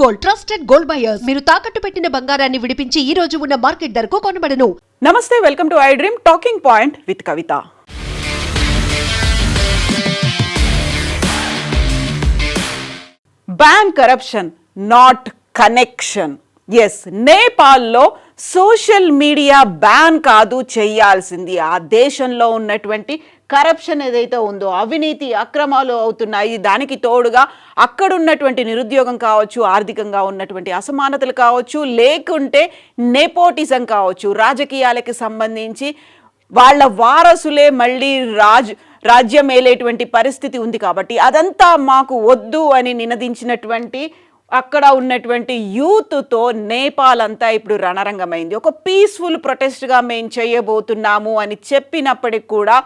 Gold, trusted gold buyers. మీరు తాకట్టు పెట్టిన బంగారాన్ని విడిపించి ఈ రోజు ఉన్న మార్కెట్ ధరకు కొనబడను. నమస్తే, welcome to I dream talking point with Kavitha. Ban corruption, not connection. Yes, నేపాల్లో సోషల్ మీడియా బ్యాన్ కాదు చేయాల్సింది. ఆ దేశంలో ఉన్నటువంటి కరప్షన్ ఏదైతే ఉందో, అవినీతి అక్రమాలు అవుతున్నాయి. దానికి తోడుగా అక్కడ ఉన్నటువంటి నిరుద్యోగం కావచ్చు, ఆర్థికంగా ఉన్నటువంటి అసమానతలు కావచ్చు, లేకుంటే నెపోటిజం కావచ్చు, రాజకీయాలకి సంబంధించి వాళ్ళ వారసులే మళ్ళీ రాజ్యం ఏలేటువంటి పరిస్థితి ఉంది. కాబట్టి అదంతా మాకు వద్దు అని నినదించినటువంటి అక్కడ ఉన్నటువంటి యూత్తో నేపాల్ అంతా ఇప్పుడు రణరంగమైంది. ఒక పీస్ఫుల్ ప్రొటెస్ట్గా మేము చేయబోతున్నాము అని చెప్పినప్పటికి కూడా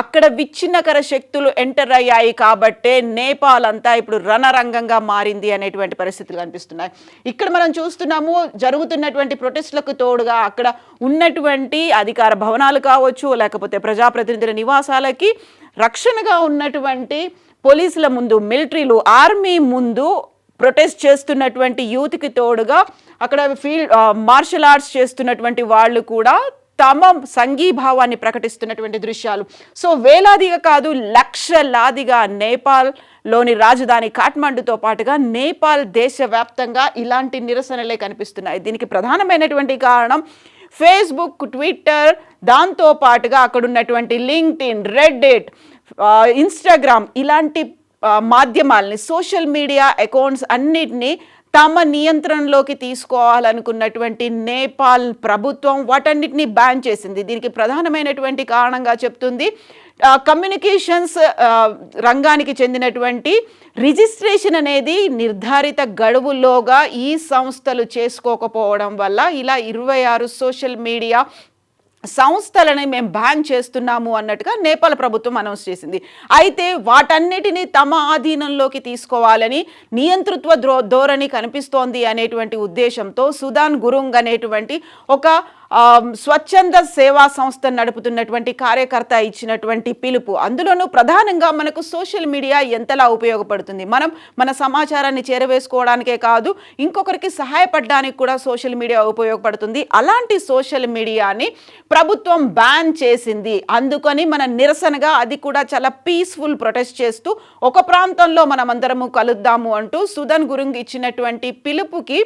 అక్కడ విచ్ఛిన్నకర శక్తులు ఎంటర్ అయ్యాయి. కాబట్టే నేపాల్ అంతా ఇప్పుడు రణరంగంగా మారింది అనేటువంటి పరిస్థితులు కనిపిస్తున్నాయి. ఇక్కడ మనం చూస్తున్నాము, జరుగుతున్నటువంటి ప్రొటెస్ట్లకు తోడుగా అక్కడ ఉన్నటువంటి అధికార భవనాలు కావచ్చు, లేకపోతే ప్రజాప్రతినిధుల నివాసాలకి రక్షణగా ఉన్నటువంటి పోలీసుల ముందు, మిలిటరీలు, ఆర్మీ ముందు ప్రొటెస్ట్ చేస్తున్నటువంటి యూత్కి తోడుగా అక్కడ మార్షల్ ఆర్ట్స్ చేస్తున్నటువంటి వాళ్ళు కూడా తమ సంఘీభావాన్ని ప్రకటిస్తున్నటువంటి దృశ్యాలు. సో వేలాదిగా కాదు, లక్షలాదిగా నేపాల్లోని రాజధాని కాఠ్మండుతో పాటుగా నేపాల్ దేశవ్యాప్తంగా ఇలాంటి నిరసనలే కనిపిస్తున్నాయి. దీనికి ప్రధానమైనటువంటి కారణం ఫేస్బుక్, ట్విట్టర్, దాంతో పాటుగా అక్కడ ఉన్నటువంటి లింక్డ్ఇన్, రెడ్డిట్, ఇన్స్టాగ్రామ్ ఇలాంటి మాధ్యమాలని, సోషల్ మీడియా అకౌంట్స్ అన్నిటినీ తమ నియంత్రణలోకి తీసుకోవాలనుకున్నటువంటి నేపాల్ ప్రభుత్వం వాటన్నిటిని బ్యాన్ చేసింది. దీనికి ప్రధానమైనటువంటి కారణంగా చెప్తుంది కమ్యూనికేషన్స్ రంగానికి చెందినటువంటి రిజిస్ట్రేషన్ అనేది నిర్ధారిత గడువులోగా ఈ సంస్థలు చేసుకోకపోవడం వల్ల ఇలా 26 సోషల్ మీడియా సంస్థలని మేము బ్యాన్ చేస్తున్నాము అన్నట్టుగా నేపాల్ ప్రభుత్వం అనౌన్స్ చేసింది. అయితే వాటన్నిటినీ తమ ఆధీనంలోకి తీసుకోవాలని నియంతృత్వ ధోరణి కనిపిస్తోంది అనేటువంటి ఉద్దేశంతో సుదాన్ గురుంగ్ అనేటువంటి ఒక స్వచ్ఛంద సేవా సంస్థ నడుపుతున్నటువంటి కార్యకర్త ఇచ్చినటువంటి పిలుపు. అందులోనూ ప్రధానంగా మనకు సోషల్ మీడియా ఎంతలా ఉపయోగపడుతుంది, మనం మన సమాచారాన్ని చేరవేసుకోవడానికే కాదు, ఇంకొకరికి సహాయపడడానికి కూడా సోషల్ మీడియా ఉపయోగపడుతుంది. అలాంటి సోషల్ మీడియాని ప్రభుత్వం బ్యాన్ చేసింది. అందుకని మన నిరసనగా అది కూడా చాలా పీస్ఫుల్ ప్రొటెస్ట్ చేస్తూ ఒక ప్రాంతంలో మనమందరము కలుద్దాము అంటూ సుదాన్ గురుంగ్ ఇచ్చినటువంటి పిలుపుకి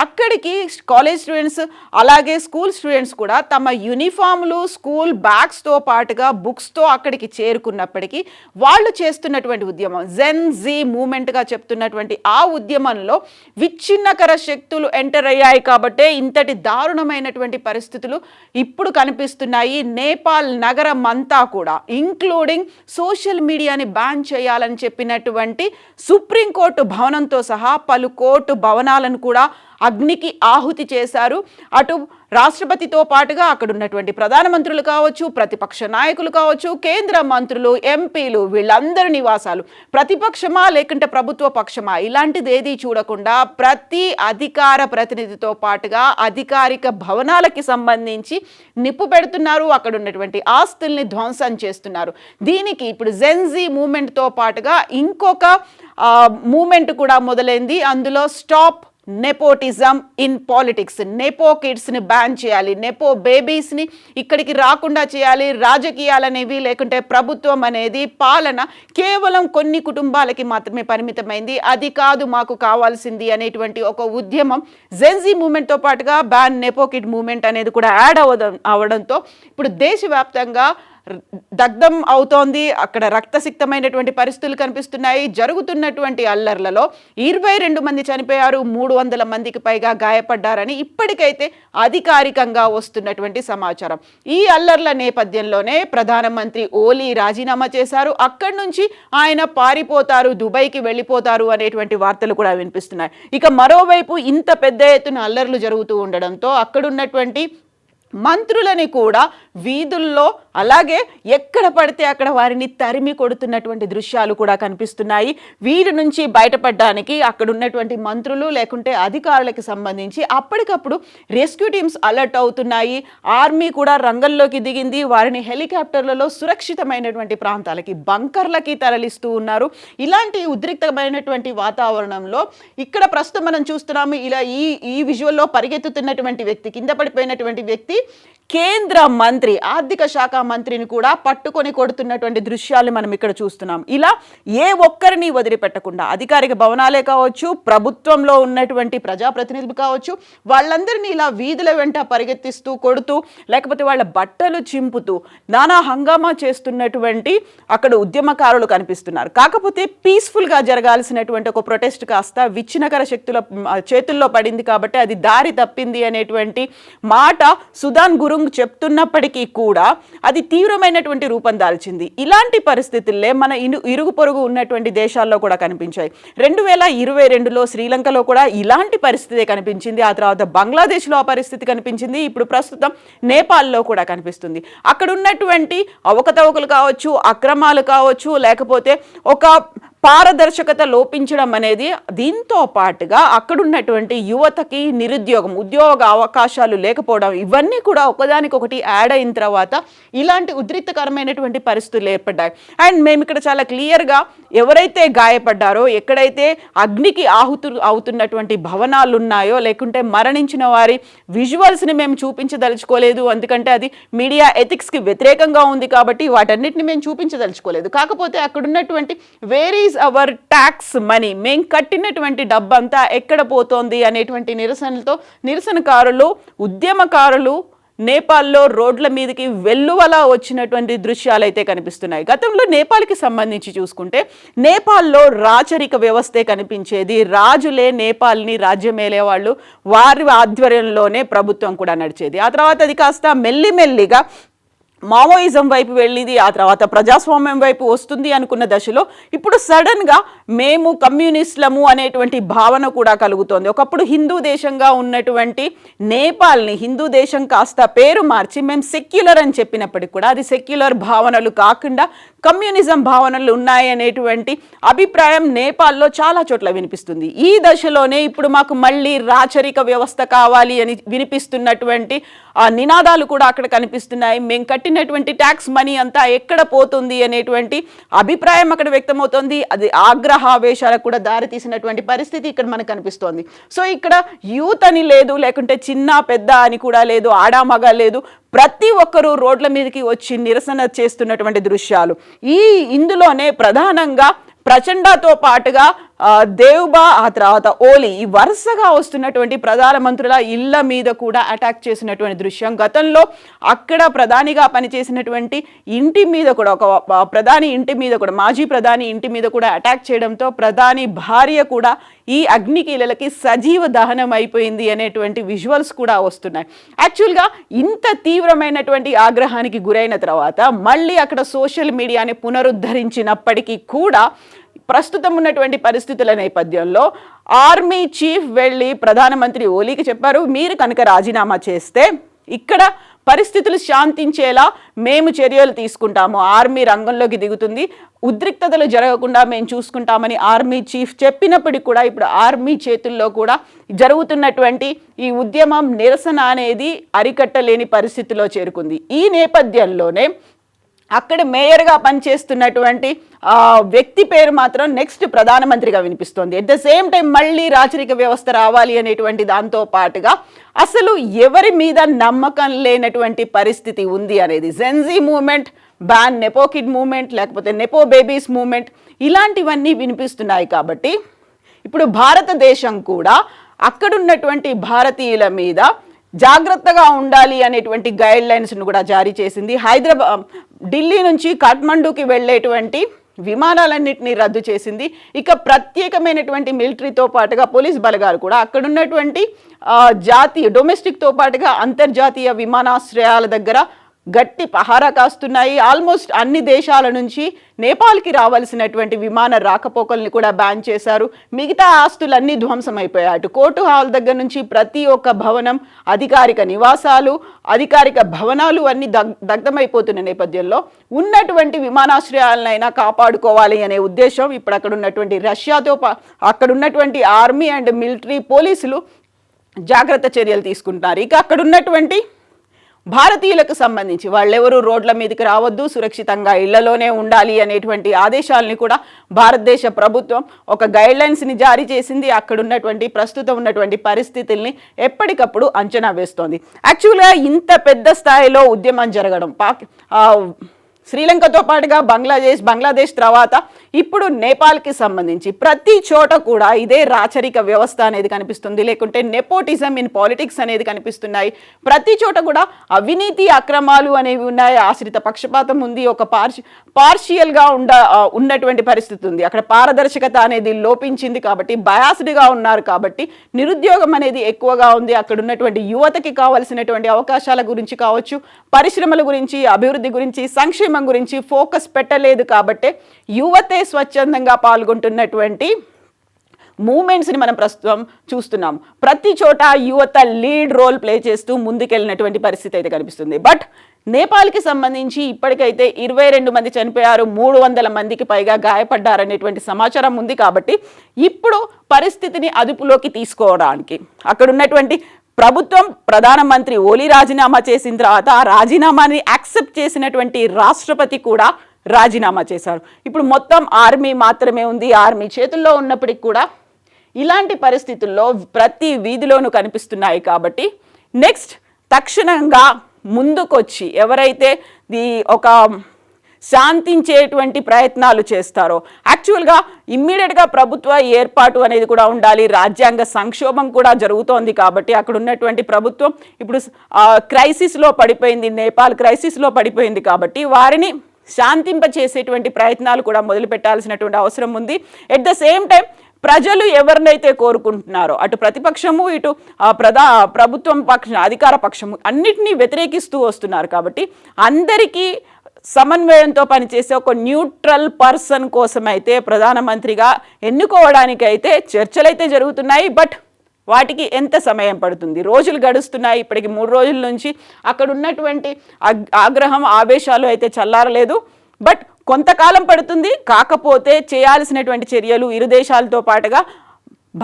అక్కడికి కాలేజ్ స్టూడెంట్స్ అలాగే స్కూల్ స్టూడెంట్స్ కూడా తమ యూనిఫామ్లు, స్కూల్ బ్యాగ్స్తో పాటుగా బుక్స్తో అక్కడికి చేరుకున్నప్పటికీ వాళ్ళు చేస్తున్నటువంటి ఉద్యమం జెన్ జీ మూమెంట్గా చెప్తున్నటువంటి ఆ ఉద్యమంలో విచ్ఛిన్నకర శక్తులు ఎంటర్ అయ్యాయి. కాబట్టే ఇంతటి దారుణమైనటువంటి పరిస్థితులు ఇప్పుడు కనిపిస్తున్నాయి. నేపాల్ నగరం అంతా కూడా ఇంక్లూడింగ్ సోషల్ మీడియాని బ్యాన్ చేయాలని చెప్పినటువంటి సుప్రీంకోర్టు భవనంతో సహా పలు కోర్టు భవనాలను కూడా అగ్నికి ఆహుతి చేశారు. అటు రాష్ట్రపతితో పాటుగా అక్కడ ఉన్నటువంటి ప్రధానమంత్రులు కావచ్చు, ప్రతిపక్ష నాయకులు కావచ్చు, కేంద్ర మంత్రులు, ఎంపీలు, వీళ్ళందరి నివాసాలు ప్రతిపక్షమా లేకుంటే ప్రభుత్వ పక్షమా ఇలాంటిది ఏది చూడకుండా ప్రతి అధికార ప్రతినిధితో పాటుగా అధికారిక భవనాలకి సంబంధించి నిప్పు పెడుతున్నారు. అక్కడ ఉన్నటువంటి ఆస్తుల్ని ధ్వంసం చేస్తున్నారు. దీనికి ఇప్పుడు జెన్జీ మూమెంట్తో పాటుగా ఇంకొక మూమెంట్ కూడా మొదలైంది. అందులో stop nepotism in politics, nepo కిడ్స్ని బ్యాన్ చేయాలి, నెపో బేబీస్ని ఇక్కడికి రాకుండా చేయాలి. రాజకీయాలనేవి లేకుంటే ప్రభుత్వం అనేది పాలన కేవలం కొన్ని కుటుంబాలకి మాత్రమే పరిమితమైంది, అది కాదు మాకు కావాల్సింది అనేటువంటి ఒక ఉద్యమం జెన్జీ మూమెంట్తో పాటుగా బ్యాన్ నెపో కిడ్ మూమెంట్ అనేది కూడా యాడ్ అవడంతో ఇప్పుడు దేశవ్యాప్తంగా దగ్ధం అవుతోంది. అక్కడ రక్తసిక్తమైనటువంటి పరిస్థితులు కనిపిస్తున్నాయి. జరుగుతున్నటువంటి అల్లర్లలో 22 మంది చనిపోయారు, 300 మందికి పైగా గాయపడ్డారని ఇప్పటికైతే అధికారికంగా వస్తున్నటువంటి సమాచారం. ఈ అల్లర్ల నేపథ్యంలోనే ప్రధానమంత్రి ఓలీ రాజీనామా చేశారు. అక్కడి నుంచి ఆయన పారిపోతారు, దుబాయ్కి వెళ్ళిపోతారు అనేటువంటి వార్తలు కూడా వినిపిస్తున్నాయి. ఇక మరోవైపు ఇంత పెద్ద ఎత్తున అల్లర్లు జరుగుతూ ఉండడంతో అక్కడున్నటువంటి మంత్రులని కూడా వీధుల్లో అలాగే ఎక్కడ పడితే అక్కడ వారిని తరిమి కొడుతున్నటువంటి దృశ్యాలు కూడా కనిపిస్తున్నాయి. వీరి నుంచి బయటపడడానికి అక్కడ ఉన్నటువంటి మంత్రులు లేకుంటే అధికారులకు సంబంధించి అప్పటికప్పుడు రెస్క్యూ టీమ్స్ అలర్ట్ అవుతున్నాయి. ఆర్మీ కూడా రంగంలోకి దిగింది. వారిని హెలికాప్టర్లలో సురక్షితమైనటువంటి ప్రాంతాలకి, బంకర్లకి తరలిస్తూ ఉన్నారు. ఇలాంటి ఉద్రిక్తమైనటువంటి వాతావరణంలో ఇక్కడ ప్రస్తుతం మనం చూస్తున్నాము. ఇలా ఈ విజువల్లో పరిగెత్తుతున్నటువంటి వ్యక్తి, కింద పడిపోయినటువంటి వ్యక్తి కేంద్ర మంత్రి, ఆర్థిక శాఖ మంత్రిని కూడా పట్టుకొని కొడుతున్నటువంటి దృశ్యాలు మనం ఇక్కడ చూస్తున్నాం. ఇలా ఏ ఒక్కరిని వదిలిపెట్టకుండా అధికారిక భవనాలే కావచ్చు, ప్రభుత్వంలో ఉన్నటువంటి ప్రజాప్రతినిధులు కావచ్చు, వాళ్ళందరినీ ఇలా వీధుల వెంట పరిగెత్తిస్తూ కొడుతూ, లేకపోతే వాళ్ళ బట్టలు చింపుతూ నానా హంగామా చేస్తున్నటువంటి అక్కడ ఉద్యమకారులు కనిపిస్తున్నారు. కాకపోతే పీస్ఫుల్గా జరగాల్సినటువంటి ఒక ప్రొటెస్ట్ కాస్త విచ్ఛిన్నకర శక్తుల చేతుల్లో పడింది కాబట్టి అది దారి తప్పింది అనేటువంటి మాట సుదాన్ గురుంగ్ చెప్తున్నప్పటికీ కూడా అది తీవ్రమైనటువంటి రూపం దాల్చింది. ఇలాంటి పరిస్థితుల్లే మన ఇరుగు పొరుగు ఉన్నటువంటి దేశాల్లో కూడా కనిపించాయి. 2022లో శ్రీలంకలో కూడా ఇలాంటి పరిస్థితి కనిపించింది. ఆ తర్వాత బంగ్లాదేశ్లో ఆ పరిస్థితి కనిపించింది. ఇప్పుడు ప్రస్తుతం నేపాల్లో కూడా కనిపిస్తుంది. అక్కడ ఉన్నటువంటి అవకతవకలు కావచ్చు, అక్రమాలు కావచ్చు, లేకపోతే ఒక పారదర్శకత లోపించడం అనేది, దీంతో పాటుగా అక్కడున్నటువంటి యువతకి నిరుద్యోగం, ఉద్యోగ అవకాశాలు లేకపోవడం, ఇవన్నీ కూడా ఒకదానికొకటి యాడ్ అయిన తర్వాత ఇలాంటి ఉద్రిక్తకరమైనటువంటి పరిస్థితులు ఏర్పడ్డాయి. అండ్ మేము ఇక్కడ చాలా క్లియర్గా ఎవరైతే గాయపడ్డారో, ఎక్కడైతే అగ్నికి ఆహుతులు అవుతున్నటువంటి భవనాలు ఉన్నాయో, లేకుంటే మరణించిన వారి విజువల్స్ని మేము చూపించదలుచుకోలేదు. ఎందుకంటే అది మీడియా ఎథిక్స్కి వ్యతిరేకంగా ఉంది కాబట్టి వాటన్నిటిని మేము చూపించదలుచుకోలేదు. కాకపోతే అక్కడ ఉన్నటువంటి వేరీస్ అవర్ ట్యాక్స్ మనీ, మేము కట్టినటువంటి డబ్బంతా ఎక్కడ పోతోంది అనేటువంటి నిరసనకారులు, ఉద్యమకారులు నేపాల్లో రోడ్ల మీదకి వెల్లువలా వచ్చినటువంటి దృశ్యాలు అయితే కనిపిస్తున్నాయి. గతంలో నేపాల్కి సంబంధించి చూసుకుంటే నేపాల్లో రాచరిక వ్యవస్థే కనిపించేది. రాజులే నేపాల్ని రాజ్యమేలే వాళ్ళు, వారి ఆధ్వర్యంలోనే ప్రభుత్వం కూడా నడిచేది. ఆ తర్వాత అది కాస్త మెల్లిమెల్లిగా మావోయిజం వైపు వెళ్ళింది. ఆ తర్వాత ప్రజాస్వామ్యం వైపు వస్తుంది అనుకున్న దశలో ఇప్పుడు సడన్గా మేము కమ్యూనిస్టులము అనేటువంటి భావన కూడా కలుగుతోంది. ఒకప్పుడు హిందూ దేశంగా ఉన్నటువంటి నేపాల్ని హిందూ దేశం కాస్త పేరు మార్చి మేము సెక్యులర్ అని చెప్పినప్పటికీ కూడా అది సెక్యులర్ భావనలు కాకుండా కమ్యూనిజం భావనలు ఉన్నాయి అనేటువంటి అభిప్రాయం నేపాల్లో చాలా చోట్ల వినిపిస్తుంది. ఈ దశలోనే ఇప్పుడు మాకు మళ్ళీ రాచరిక వ్యవస్థ కావాలి అని వినిపిస్తున్నటువంటి నినాదాలు కూడా అక్కడ కనిపిస్తున్నాయి. మేము కట్టినటువంటి ట్యాక్స్ మనీ అంతా ఎక్కడ పోతుంది అనేటువంటి అభిప్రాయం అక్కడ వ్యక్తమవుతోంది. అది ఆగ్రహావేశాలకు కూడా దారి తీసినటువంటి పరిస్థితి ఇక్కడ మనకు కనిపిస్తోంది. సో ఇక్కడ యూత్ అని లేదు, లేకుంటే చిన్న పెద్ద అని కూడా లేదు, ఆడామగ లేదు, ప్రతి ఒక్కరూ రోడ్ల మీదకి వచ్చి నిరసన చేస్తున్నటువంటి దృశ్యాలు. ఇందులోనే ప్రధానంగా ప్రచండతో పాటుగా దేవ్బా, ఆ తర్వాత ఓలీ, ఈ వరుసగా వస్తున్నటువంటి ప్రధానమంత్రుల ఇళ్ల మీద కూడా అటాక్ చేసినటువంటి దృశ్యం. గతంలో అక్కడ ప్రధానిగా పనిచేసినటువంటి ఇంటి మీద కూడా, ఒక ప్రధాని ఇంటి మీద కూడా, మాజీ ప్రధాని ఇంటి మీద కూడా అటాక్ చేయడంతో ప్రధాని భార్య కూడా ఈ అగ్నికీలలకి సజీవ దహనం అయిపోయింది అనేటువంటి విజువల్స్ కూడా వస్తున్నాయి. యాక్చువల్గా ఇంత తీవ్రమైనటువంటి ఆగ్రహానికి గురైన తర్వాత మళ్ళీ అక్కడ సోషల్ మీడియాని పునరుద్ధరించినప్పటికీ కూడా ప్రస్తుతం ఉన్నటువంటి పరిస్థితుల నేపథ్యంలో ఆర్మీ చీఫ్ వెళ్ళి ప్రధానమంత్రి ఓలీకి చెప్పారు, మీరు కనుక రాజీనామా చేస్తే ఇక్కడ పరిస్థితులు శాంతించేలా మేము చర్యలు తీసుకుంటాము, ఆర్మీ రంగంలోకి దిగుతుంది, ఉద్రిక్తతలు జరగకుండా మేము చూసుకుంటామని ఆర్మీ చీఫ్ చెప్పినప్పటికీ కూడా ఇప్పుడు ఆర్మీ చేతుల్లో కూడా జరుగుతున్నటువంటి ఈ ఉద్యమం, నిరసన అనేది అరికట్టలేని పరిస్థితిలో చేరుకుంది. ఈ నేపథ్యంలోనే అక్కడ మేయర్గా పనిచేస్తున్నటువంటి వ్యక్తి పేరు మాత్రం నెక్స్ట్ ప్రధానమంత్రిగా వినిపిస్తోంది. ఎట్ ద సేమ్ టైం మళ్ళీ రాచరిక వ్యవస్థ రావాలి అనేటువంటి దాంతో పాటుగా అసలు ఎవరి మీద నమ్మకం లేనటువంటి పరిస్థితి ఉంది అనేది, Gen Z movement, ban nepo kid movement, లేకపోతే నెపో బేబీస్ మూవ్మెంట్, ఇలాంటివన్నీ వినిపిస్తున్నాయి. కాబట్టి ఇప్పుడు భారతదేశం కూడా అక్కడున్నటువంటి భారతీయుల మీద జాగ్రత్తగా ఉండాలి అనేటువంటి గైడ్ లైన్స్ను కూడా జారీ చేసింది. ఢిల్లీ నుంచి కాఠ్మండూకి వెళ్ళేటువంటి విమానాలన్నింటినీ రద్దు చేసింది. ఇక ప్రత్యేకమైనటువంటి మిలిటరీతో పాటుగా పోలీస్ బలగాలు కూడా అక్కడున్నటువంటి డొమెస్టిక్తో పాటుగా అంతర్జాతీయ విమానాశ్రయాల దగ్గర గట్టి పహారా కాస్తున్నాయి. ఆల్మోస్ట్ అన్ని దేశాల నుంచి నేపాల్కి రావాల్సినటువంటి విమాన రాకపోకల్ని కూడా బ్యాన్ చేశారు. మిగతా ఆస్తులన్నీ ధ్వంసమైపోయాయి. అటు కోర్టు హాల్ దగ్గర నుంచి ప్రతి ఒక్క భవనం, అధికారిక నివాసాలు, అధికారిక భవనాలు అన్ని దగ్ధమైపోతున్న నేపథ్యంలో ఉన్నటువంటి విమానాశ్రయాలనైనా కాపాడుకోవాలి అనే ఉద్దేశం ఇప్పుడు అక్కడ ఉన్నటువంటి రష్యాతో అక్కడ ఉన్నటువంటి ఆర్మీ అండ్ మిలిటరీ పోలీసులు జాగ్రత్త చర్యలు తీసుకుంటున్నారు. ఇక అక్కడ ఉన్నటువంటి భారతీయులకు సంబంధించి వాళ్ళెవరూ రోడ్ల మీదకి రావద్దు, సురక్షితంగా ఇళ్లలోనే ఉండాలి అనేటువంటి ఆదేశాలని కూడా భారతదేశ ప్రభుత్వం ఒక గైడ్లైన్స్ని జారీ చేసింది. అక్కడ ఉన్నటువంటి ప్రస్తుతం ఉన్నటువంటి పరిస్థితుల్ని ఎప్పటికప్పుడు అంచనా వేస్తోంది. యాక్చువల్గా ఇంత పెద్ద స్థాయిలో ఉద్యమం జరగడం శ్రీలంకతో పాటుగా బంగ్లాదేశ్ తర్వాత ఇప్పుడు నేపాల్కి సంబంధించి ప్రతి చోట కూడా ఇదే రాచరిక వ్యవస్థ అనేది కనిపిస్తుంది, లేకుంటే నెపోటిజం ఇన్ పాలిటిక్స్ అనేది కనిపిస్తున్నాయి. ప్రతి చోట కూడా అవినీతి అక్రమాలు అనేవి ఉన్నాయి, ఆశ్రిత పక్షపాతం ఉంది, ఒక పార్షియల్గా ఉన్నటువంటి పరిస్థితి ఉంది. అక్కడ పారదర్శకత అనేది లోపించింది కాబట్టి, బయాస్డ్గా ఉన్నారు కాబట్టి నిరుద్యోగం అనేది ఎక్కువగా ఉంది. అక్కడ ఉన్నటువంటి యువతకి కావాల్సినటువంటి అవకాశాల గురించి కావచ్చు, పరిశ్రమల గురించి, అభివృద్ధి గురించి, సంక్షేమం గురించి ఫోకస్ పెట్టలేదు కాబట్టి యువతే స్వచ్ఛందంగా పాల్గొంటున్నటువంటి మూమెంట్స్ని మనం ప్రస్తుతం చూస్తున్నాం. ప్రతి చోట యువత లీడ్ రోల్ ప్లే చేస్తూ ముందుకెళ్ళినటువంటి పరిస్థితి అయితే కనిపిస్తుంది. బట్ నేపాల్కి సంబంధించి ఇప్పటికైతే 22 మంది చనిపోయారు, 300 మందికి పైగా గాయపడ్డారనేటువంటి సమాచారం ఉంది. కాబట్టి ఇప్పుడు పరిస్థితిని అదుపులోకి తీసుకోవడానికి అక్కడ ఉన్నటువంటి ప్రభుత్వం, ప్రధానమంత్రి ఓలీ రాజీనామా చేసిన తర్వాత ఆ రాజీనామాని యాక్సెప్ట్ చేసినటువంటి రాష్ట్రపతి కూడా రాజీనామా చేశారు. ఇప్పుడు మొత్తం ఆర్మీ మాత్రమే ఉంది. ఆర్మీ చేతుల్లో ఉన్నప్పటికీ కూడా ఇలాంటి పరిస్థితుల్లో ప్రతి వీధిలోనూ కనిపిస్తున్నాయి. కాబట్టి నెక్స్ట్ తక్షణంగా ముందుకొచ్చి ఎవరైతే ఒక శాంతించేటువంటి ప్రయత్నాలు చేస్తారో, యాక్చువల్గా ఇమ్మీడియట్గా ప్రభుత్వ ఏర్పాటు అనేది కూడా ఉండాలి. రాజ్యాంగ సంక్షోభం కూడా జరుగుతోంది కాబట్టి అక్కడ ఉన్నటువంటి ప్రభుత్వం ఇప్పుడు క్రైసిస్లో పడిపోయింది, నేపాల్ క్రైసిస్లో పడిపోయింది. కాబట్టి వారిని శాంతింపచేసేటువంటి ప్రయత్నాలు కూడా మొదలు పెట్టాల్సినటువంటి అవసరం ఉంది. ఎట్ ద సేమ్ టైం ప్రజలు ఎవరినైతే కోరుకుంటున్నారో అటు ప్రతిపక్షము, ఇటు ప్రభుత్వం పక్షం, అధికార పక్షము అన్నిటినీ వ్యతిరేకిస్తూ వస్తున్నారు. కాబట్టి అందరికీ సమన్వయంతో పనిచేసే ఒక న్యూట్రల్ పర్సన్ కోసం అయితే ప్రధానమంత్రిగా ఎన్నుకోవడానికైతే చర్చలైతే జరుగుతున్నాయి. బట్ వాటికి ఎంత సమయం పడుతుంది? రోజులు గడుస్తున్నాయి. ఇప్పటికి 3 రోజుల నుంచి అక్కడ ఉన్నటువంటి ఆగ్రహం, ఆవేశాలు అయితే చల్లారలేదు. బట్ కొంతకాలం పడుతుంది. కాకపోతే చేయాల్సినటువంటి చర్యలు ఇరు దేశాలతో పాటుగా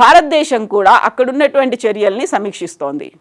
భారతదేశం కూడా అక్కడున్నటువంటి చర్యల్ని సమీక్షిస్తోంది.